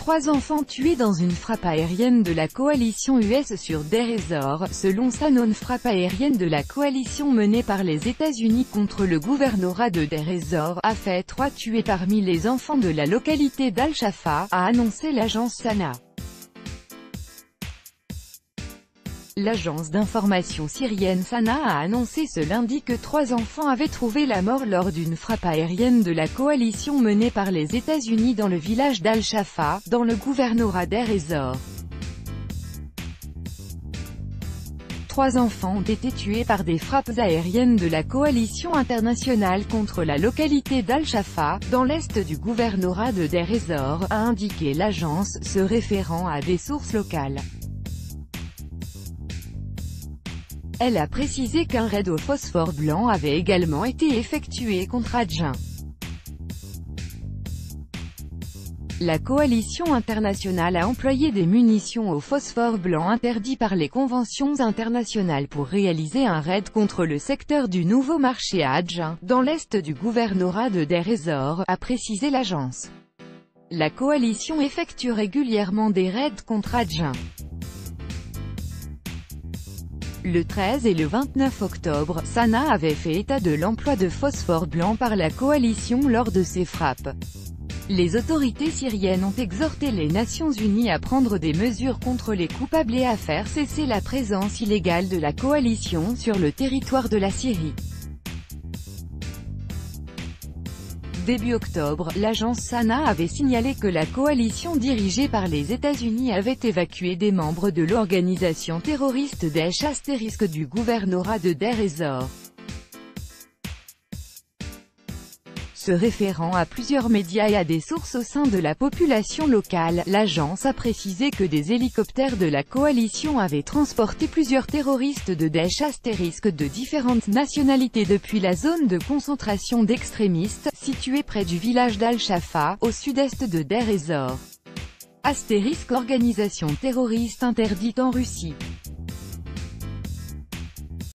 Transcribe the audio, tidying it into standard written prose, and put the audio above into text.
3 enfants tués dans une frappe aérienne de la coalition US sur Deir ez-Zor, selon SANA. Une frappe aérienne de la coalition menée par les États-Unis contre le gouvernorat de Deir ez-Zor a fait 3 tués parmi les enfants de la localité d'Al-Shafa, a annoncé l'agence SANA. L'agence d'information syrienne SANA a annoncé ce lundi que 3 enfants avaient trouvé la mort lors d'une frappe aérienne de la coalition menée par les États-Unis dans le village d'Al-Shafa, dans le gouvernorat Deir ez-Zor. 3 enfants ont été tués par des frappes aériennes de la coalition internationale contre la localité d'Al-Shafa, dans l'est du gouvernorat de Deir ez-Zor, a indiqué l'agence, se référant à des sources locales. Elle a précisé qu'un raid au phosphore blanc avait également été effectué contre Adjin. La coalition internationale a employé des munitions au phosphore blanc interdit par les conventions internationales pour réaliser un raid contre le secteur du Nouveau Marché à Adjin, dans l'est du gouvernorat de Deir ez-Zor, a précisé l'agence. La coalition effectue régulièrement des raids contre Adjin. Le 13 et le 29 octobre, SANA avait fait état de l'emploi de phosphore blanc par la coalition lors de ces frappes. Les autorités syriennes ont exhorté les Nations Unies à prendre des mesures contre les coupables et à faire cesser la présence illégale de la coalition sur le territoire de la Syrie. Début octobre, l'agence SANA avait signalé que la coalition dirigée par les États-Unis avait évacué des membres de l'organisation terroriste Daesh * du gouvernorat de Deir ez-Zor. Se référant à plusieurs médias et à des sources au sein de la population locale, l'agence a précisé que des hélicoptères de la coalition avaient transporté plusieurs terroristes de Daesh * de différentes nationalités depuis la zone de concentration d'extrémistes, située près du village d'Al-Shafa, au sud-est de Deir ez-Zor. * Organisation terroriste interdite en Russie.